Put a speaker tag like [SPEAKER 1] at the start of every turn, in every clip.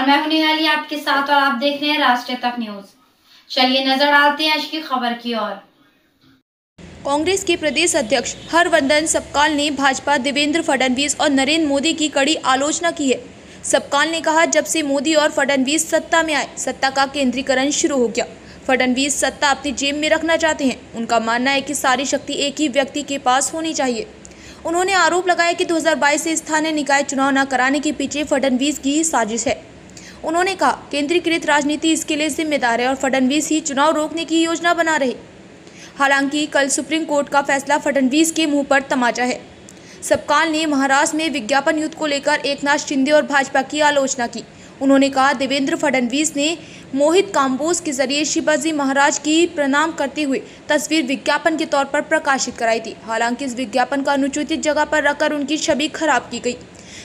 [SPEAKER 1] नमस्कार, मैं हूं निहाली आपके साथ और आप देख रहे हैं राष्ट्रीय तक न्यूज। चलिए नजर डालते हैं आज की खबर की ओर।
[SPEAKER 2] कांग्रेस के प्रदेश अध्यक्ष हरवंदन सबकाल ने भाजपा, देवेंद्र फडणवीस और नरेंद्र मोदी की कड़ी आलोचना की है। सबकाल ने कहा, जब से मोदी और फडणवीस सत्ता में आए, सत्ता का केंद्रीकरण शुरू हो गया। फडणवीस सत्ता अपनी जेब में रखना चाहते हैं। उनका मानना है कि सारी शक्ति एक ही व्यक्ति के पास होनी चाहिए। उन्होंने आरोप लगाया कि 2022 से स्थानीय निकाय चुनाव न कराने के पीछे फडणवीस की ही साजिश है। उन्होंने कहा, केंद्रीकृत राजनीति इसके लिए जिम्मेदार है और फडणवीस ही चुनाव रोकने की योजना बना रहे। हालांकि कल सुप्रीम कोर्ट का फैसला फडणवीस के मुंह पर तमाचा है। सबकाल ने महाराष्ट्र में विज्ञापन युद्ध को लेकर एकनाथ शिंदे और भाजपा की आलोचना की। उन्होंने कहा, देवेंद्र फडणवीस ने मोहित काम्बोज के जरिए शिवाजी महाराज की प्रणाम करते हुए तस्वीर विज्ञापन के तौर पर प्रकाशित कराई थी। हालांकि इस विज्ञापन का अनुचित जगह पर रखकर उनकी छवि खराब की गई।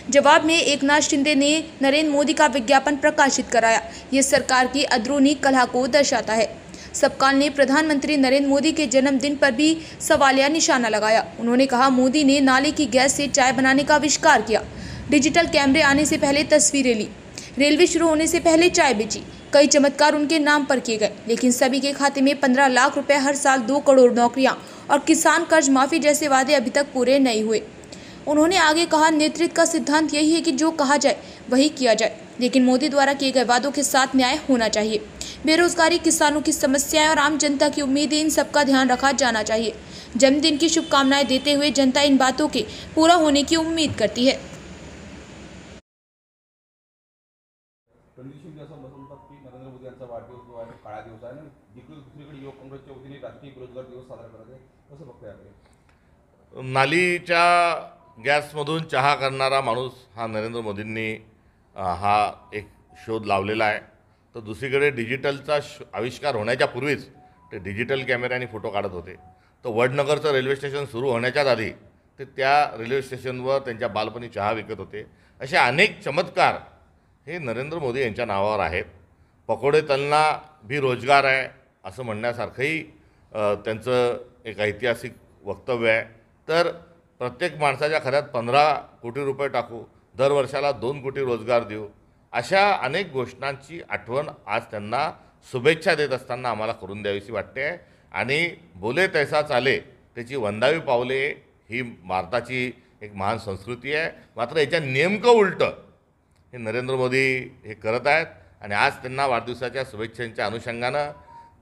[SPEAKER 2] जवाब में एकनाथ शिंदे ने नरेंद्र मोदी का विज्ञापन प्रकाशित कराया। ये सरकार की अंदरूनी कलह को दर्शाता है। सबकाल ने प्रधानमंत्री नरेंद्र मोदी के जन्मदिन पर भी सवालिया निशाना लगाया। उन्होंने कहा, मोदी ने नाले की गैस से चाय बनाने का आविष्कार किया, डिजिटल कैमरे आने से पहले तस्वीरें ली, रेलवे शुरू होने से पहले चाय बेची। कई चमत्कार उनके नाम पर किए गए, लेकिन सभी के खाते में 15 लाख रुपए हर साल, 2 करोड़ नौकरियां और किसान कर्ज माफी जैसे वादे अभी तक पूरे नहीं हुए। उन्होंने आगे कहा, नेतृत्व का सिद्धांत यही है कि जो कहा जाए वही किया जाए, लेकिन मोदी द्वारा किए गए वादों के साथ न्याय होना चाहिए। बेरोजगारी, किसानों की समस्याएं और आम जनता की उम्मीदें, इन सबका ध्यान रखा जाना चाहिए। जन्मदिन की शुभकामनाएं देते हुए जनता इन बातों के पूरा होने की उम्मीद करती है।
[SPEAKER 3] म्हणतात की नरेंद्र मोदी यांचा वाढदिवस जो आहे काळा दिवस आहे आणि दुसरीकडे युवक काँग्रेसच्या वतीने राष्ट्रीय बेरोजगार दिवस साजरा करत आहे, कसं बघताय आपण?
[SPEAKER 4] नालीच्या गॅसमधून चहा करणारा माणूस हा नरेंद्र मोदींनी हा एक शोध लावलेला आहे। तर दुसरीकडे डिजिटलचा आविष्कार होण्याच्या पूर्वीच ते डिजिटल कॅमेऱ्याने फोटो काढत होते। तर वडनगरचं रेल्वे स्टेशन सुरू होण्याच्याच आधी ते त्या रेल्वे स्टेशनवर त्यांच्या बालपणी चहा विकत होते। असे अनेक चमत्कार हे नरेंद्र मोदी यांच्या नावावर आहेत। पकोडे तलना भी रोजगार आहे असं म्हणण्यासारखंही त्यांचं एक ऐतिहासिक वक्तव्य आहे। तर प्रत्येक माणसाच्या खात्यात 15 कोटी रुपये टाकू, दर वर्षाला 2 कोटी रोजगार देऊ, अशा अनेक घोषणांची आठवण आज त्यांना शुभेच्छा देत असताना आम्हाला करून द्यावीशी वाटते। आणि बोले तैसा चाले, त्याची वंदावी पावले ही भारताची एक महान संस्कृती आहे। मात्र याच्या नेमकं उलटं हे नरेंद्र मोदी हे करत आहेत। आणि आज त्यांना वाढदिवसाच्या शुभेच्छांच्या अनुषंगानं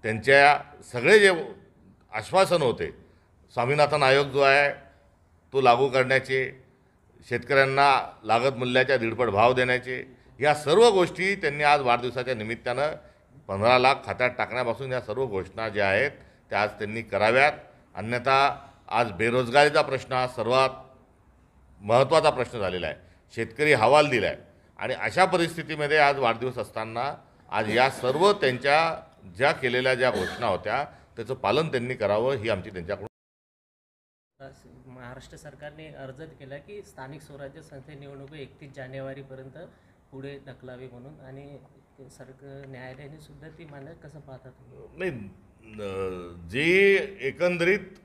[SPEAKER 4] त्यांच्या सगळे जे आश्वासन होते, स्वामीनाथन आयोग जो आहे तो लागू करण्याचे, शेतकऱ्यांना लागत मूल्याच्या 1.5 भाव देण्याचे, या सर्व गोष्टी त्यांनी आज वाढदिवसाच्या निमित्तानं 15 लाख खात्यात टाकण्यापासून या सर्व घोषणा ज्या आहेत त्या आज त्यांनी कराव्यात। अन्यथा आज बेरोजगारीचा प्रश्न हा सर्वात महत्त्वाचा प्रश्न झालेला आहे। शेतकरी हवाल दिला आहे आणि अशा परिस्थितीमध्ये आज वाढदिवस असताना आज या सर्व त्यांच्या ज्या केलेल्या ज्या घोषणा होत्या त्याचं पालन त्यांनी करावं ही आमची त्यांच्याकडून।
[SPEAKER 5] महाराष्ट्र सरकारने अर्ज केला की स्थानिक स्वराज्य संस्थे निवडणूक 31 जानेवारीपर्यंत पुढे ढकलावी म्हणून, आणि सरकार न्यायालयाने सुद्धा ती मान्य कसं पाहतात?
[SPEAKER 4] नाही, जे एकंदरीत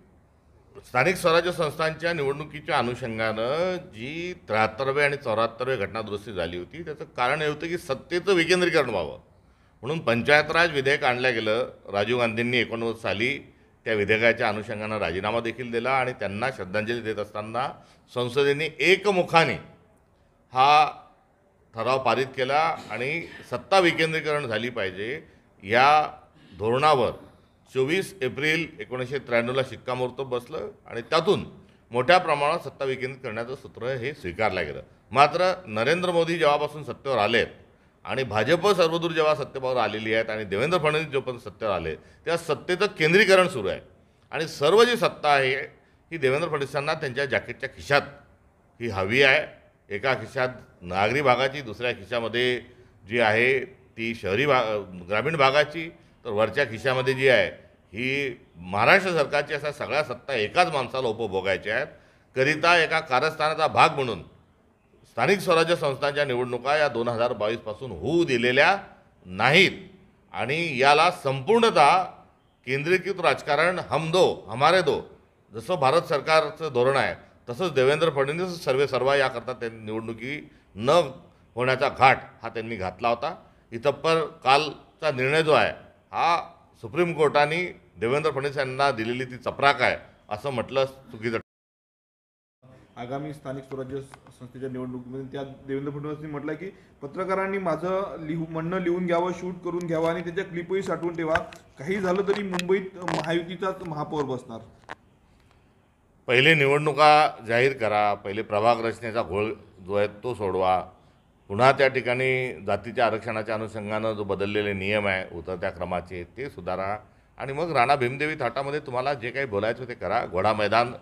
[SPEAKER 4] स्थानिक स्वराज्य संस्थांच्या निवडणुकीच्या अनुषंगानं जी 73वे आणि 74वे घटनादुरुस्ती झाली होती त्याचं कारण हे होतं की सत्तेचं विकेंद्रीकरण व्हावं म्हणून पंचायत राज विधेयक आणलं गेलं। राजीव गांधींनी 89 साली त्या विधेयकाच्या अनुषंगानं राजीनामा देखील दिला आणि त्यांना श्रद्धांजली देत असताना संसदेने एकमुखाने हा ठराव पारित केला आणि सत्ता विकेंद्रीकरण झाली पाहिजे या धोरणावर 24 एप्रिल 1993ला शिक्कामोर्तब बसलं आणि त्यातून मोठ्या प्रमाणात सत्ता विकेंद्रित करण्याचं सूत्र हे स्वीकारलं गेलं। मात्र नरेंद्र मोदी जेव्हापासून सत्तेवर आलेत आणि भाजप सर्वदूर जेव्हा सत्तेवर आलेली आहेत आणि देवेंद्र फडणवीस जेव्हा सत्तेवर आले तेव्हा सत्तेचं केंद्रीकरण सुरू आहे आणि सर्व जी सत्ता आहे ही देवेंद्र फडणवीसांना त्यांच्या जॅकेटच्या खिशात ही हवी आहे। एका खिशात नागरी भागाची, दुसऱ्या खिशामध्ये जी आहे ती शहरी ग्रामीण भागाची, तर वरच्या खिशामध्ये जी आहे ही महाराष्ट्र सरकारची। अशा सगळ्या सत्ता एकाच माणसाला उपभोगायच्या आहेत करिता एका कारस्थानाचा भाग म्हणून स्थानिक स्वराज्य संस्थांच्या निवडणुका या 2022 पासून होऊ दिलेल्या नाहीत आणि याला संपूर्णतः केंद्रीकृत राजकारण हम दो हमारे दो जसं भारत सरकारचं धोरण आहे तसंच देवेंद्र फडणवीस सर्वे सर्वा याकरता ते निवडणुकी न होण्याचा घाट हा त्यांनी घातला होता. इतपर कालचा निर्णय जो आहे हा सुप्रीम कोर्टाने देवेंद्र फडणवीस यांना दिलेली ती चपराक आहे असं म्हटलं चुकीचं.
[SPEAKER 3] आगामी स्थानिक स्वराज्य संस्थेच्या निवडणुकीमध्ये त्या देवेंद्र फडणवीसांनी म्हटलं की पत्रकारांनी माझं म्हणणं लिहून घ्यावं, शूट करून घ्यावं आणि त्याच्या क्लिपही साठवून ठेवा. काही झालं तरी मुंबईत महायुतीचाच महापौर बसणार.
[SPEAKER 4] पहिले निवडणुका जाहीर करा, पहिले प्रभाग रचनेचा घोळ जो आहे तो सोडवा, पुन्हा त्या ठिकाणी जातीच्या आरक्षणाच्या अनुषंगानं जो बदललेले नियम आहे उतरत्या क्रमाचे ते सुधारा आणि मग राणा भीमदेवी थाटामध्ये तुम्हाला जे काही बोलायचं ते करा. घोडा मैदान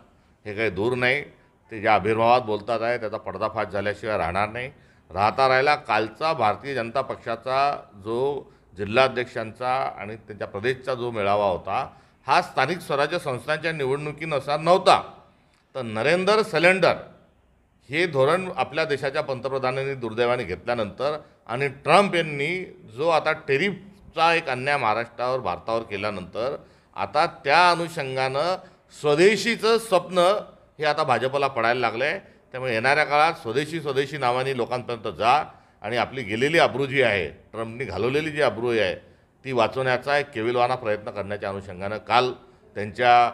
[SPEAKER 4] हे काही दूर नाही. ते ज्या आविर्भावात बोलतात आहे त्याचा पर्दाफाश झाल्याशिवाय राहणार नाही. राहिला कालचा भारतीय जनता पक्षाचा जो जिल्हाध्यक्षांचा आणि त्यांच्या प्रदेशचा जो मेळावा होता हा स्थानिक स्वराज्य संस्थांच्या निवडणुकीनुसार नव्हता. तर नरेंद्र सिलेंडर हे धोरण आपल्या देशाच्या पंतप्रधानांनी दुर्दैवाने घेतल्यानंतर आणि ट्रम्प यांनी जो आता टेरिफचा एक अन्याय महाराष्ट्रावर भारतावर केल्यानंतर आता त्या अनुषंगानं स्वदेशीचं स्वप्न हे आता भाजपला पडायला लागलं आहे. त्यामुळे येणाऱ्या काळात स्वदेशी नावाने लोकांपर्यंत जा आणि आपली गेलेली अब्रू जी आहे, ट्रम्पनी घालवलेली जी अब्रू आहे ती वाचवण्याचा एक केविलवाना प्रयत्न करण्याच्या अनुषंगानं काल त्यांच्या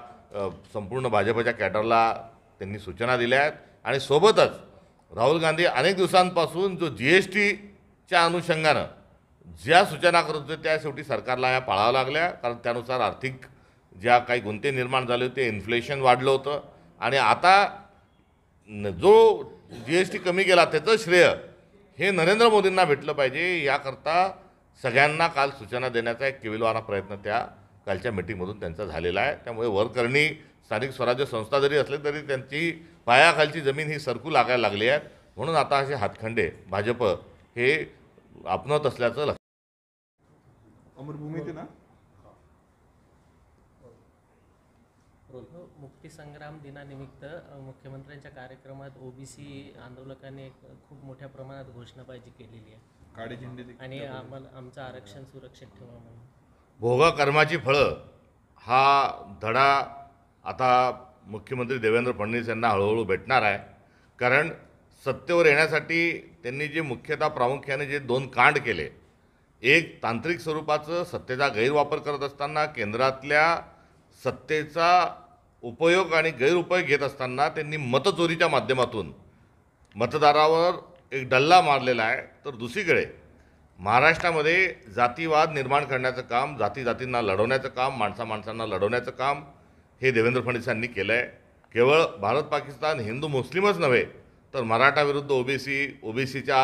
[SPEAKER 4] संपूर्ण भाजपच्या कॅडरला त्यांनी सूचना दिल्या आहेत. आणि सोबतच राहुल गांधी अनेक दिवसांपासून जो GSTच्या अनुषंगानं ज्या सूचना करत होते त्या शेवटी सरकारला या पाळाव्या लागल्या. कारण त्यानुसार आर्थिक ज्या काही गुंते निर्माण झाले होते, इन्फ्लेशन वाढलं होतं आणि आता जो GST कमी केला त्याचं श्रेय हे नरेंद्र मोदींना भेटलं पाहिजे. याकरता सगळ्यांना काल सूचना देण्याचा एक केविलवाना प्रयत्न त्या कालच्या मीटिंगमधून त्यांचा झालेला आहे. त्यामुळे वरकरणी स्थानिक स्वराज्य संस्था जरी असले तरी त्यांची पायाखालची जमीन ही सरकू लागायला लागली आहे. म्हणून आता असे हातखंडे भाजप हे आपणत असल्याचं
[SPEAKER 3] अमरभूमी ते ना
[SPEAKER 5] मुक्तीसंग्राम दिनानिमित्त मुख्यमंत्र्यांच्या कार्यक्रमात OBC आंदोलकांनी खूप मोठ्या प्रमाणात घोषणाबाजी केलेली आहे.
[SPEAKER 3] काळे झेंडे
[SPEAKER 5] आणि आमचं आरक्षण सुरक्षित ठेवा म्हणून.
[SPEAKER 4] भोगकर्माची फळं हा धडा आता मुख्यमंत्री देवेंद्र फडणवीस यांना हळूहळू भेटणार आहे. कारण सत्तेवर येण्यासाठी त्यांनी जे मुख्यतः प्रामुख्याने जे 2 कांड केले, एक तांत्रिक स्वरूपाचं सत्तेचा गैरवापर करत असताना केंद्रातल्या सत्तेचा उपयोग आणि गैरउपयोग घेत असताना त्यांनी मतचोरीच्या माध्यमातून मतदारावर एक डल्ला मारलेला आहे. तर दुसरीकडे महाराष्ट्रामध्ये जातीवाद निर्माण करण्याचं काम, जातींना लढवण्याचं काम, माणसांना लढवण्याचं काम हे देवेंद्र फडणवीसांनी केलं आहे. केवळ भारत पाकिस्तान हिंदू मुस्लिमच नव्हे तर मराठा विरुद्ध ओबीसीच्या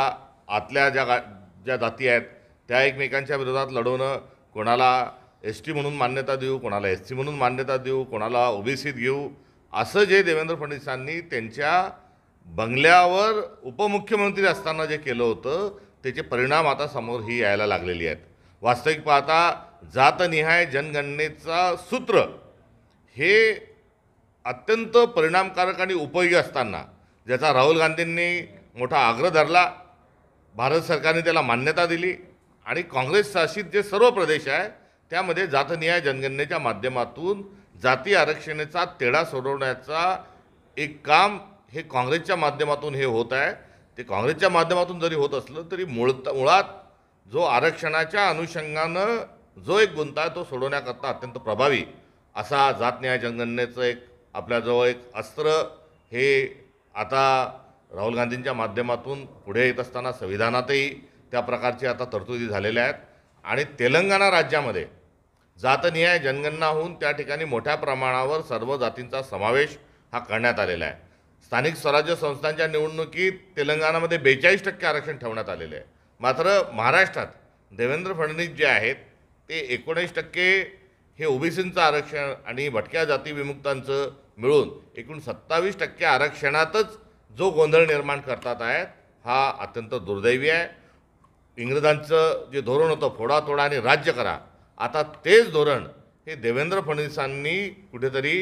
[SPEAKER 4] आतल्या ज्या जाती आहेत त्या एकमेकांच्या विरोधात लढवणं, कोणाला ST म्हणून मान्यता देऊ, कोणाला SC म्हणून मान्यता देऊ, कोणाला OBCत घेऊ, असं जे देवेंद्र फडणवीसांनी त्यांच्या बंगल्यावर उपमुख्यमंत्री असताना जे केलं होतं त्याचे परिणाम आता समोर ही यायला लागलेली आहेत. वास्तविक पाहता जातनिहाय जनगणनेचा सूत्र हे अत्यंत परिणामकारक आणि उपयोगी असताना ज्याचा राहुल गांधींनी मोठा आग्रह धरला, भारत सरकारने त्याला मान्यता दिली आणि काँग्रेस शासित जे सर्व प्रदेश आहे त्यामध्ये जातनिहाय जनगणनेच्या माध्यमातून जाती आरक्षणाचा तेढा सोडवण्याचा एक काम हे काँग्रेसच्या माध्यमातून हे होत आहे. ते काँग्रेसच्या माध्यमातून जरी होत असलं तरी मुळात जो आरक्षणाच्या अनुषंगानं जो एक गुंता आहे तो सोडवण्याकरता अत्यंत प्रभावी असा जातनिहाय जनगणनेचं एक आपल्याजवळ एक अस्त्र हे आता राहुल गांधींच्या माध्यमातून पुढे येत असताना संविधानातही त्या प्रकारचे आता तरतुदी झालेल्या आहेत. आणि तेलंगणा राज्यामध्ये जातनिहाय जनगणना होऊन त्या ठिकाणी मोठ्या प्रमाणावर सर्व जातींचा समावेश हा करण्यात आलेला आहे. स्थानिक स्वराज्य संस्थांच्या निवडणुकीत तेलंगणामध्ये 42% आरक्षण ठेवण्यात आलेले आहे. मात्र महाराष्ट्रात देवेंद्र फडणवीस जे आहेत ते 19% हे OBCचं आरक्षण आणि भटक्या जाती विमुक्तांचं मिळून एकूण 27% आरक्षणातच जो गोंधळ निर्माण करतात आहेत हा अत्यंत दुर्दैवी आहे. इंग्रजांचं जे धोरण होतं फोडातोडा आणि राज्य करा, आता तेच धोरण हे देवेंद्र फडणवीसांनी कुठेतरी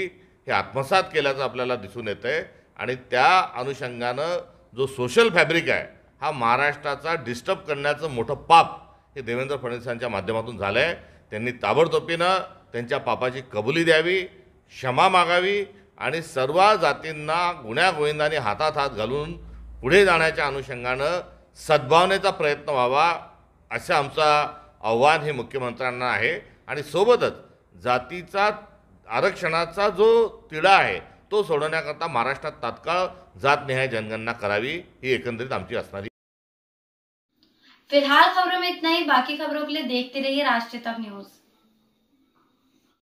[SPEAKER 4] हे आत्मसात केल्याचं आपल्याला दिसून येतं आहे. आणि त्या अनुषंगानं जो सोशल फॅब्रिक आहे हा महाराष्ट्राचा डिस्टर्ब करण्याचं मोठं पाप हे देवेंद्र फडणवीसांच्या माध्यमातून झालं आहे. त्यांनी ताबडतोबीनं त्यांच्या पापाची कबुली द्यावी, क्षमा मागावी आणि सर्व जातींना गुण्यागोविंदाने हातात हात घालून पुढे जाण्याच्या अनुषंगानं सद्भावनेचा प्रयत्न व्हावा असं आमचा आव्हान हे मुख्यमंत्र्यांना आहे। आणि सोबतच जातीचा आरक्षणाचा जो तिढा आहे तो सोडवण्याकरता महाराष्ट्रात तात्काळ जातनिहाय जनगणना करावी ही एकंदरीत आमची असणारी।
[SPEAKER 1] फिलहाल खबरों में इतना ही। बाकी खबरों के लिए देखते रहिए राष्ट्रीय तक न्यूज।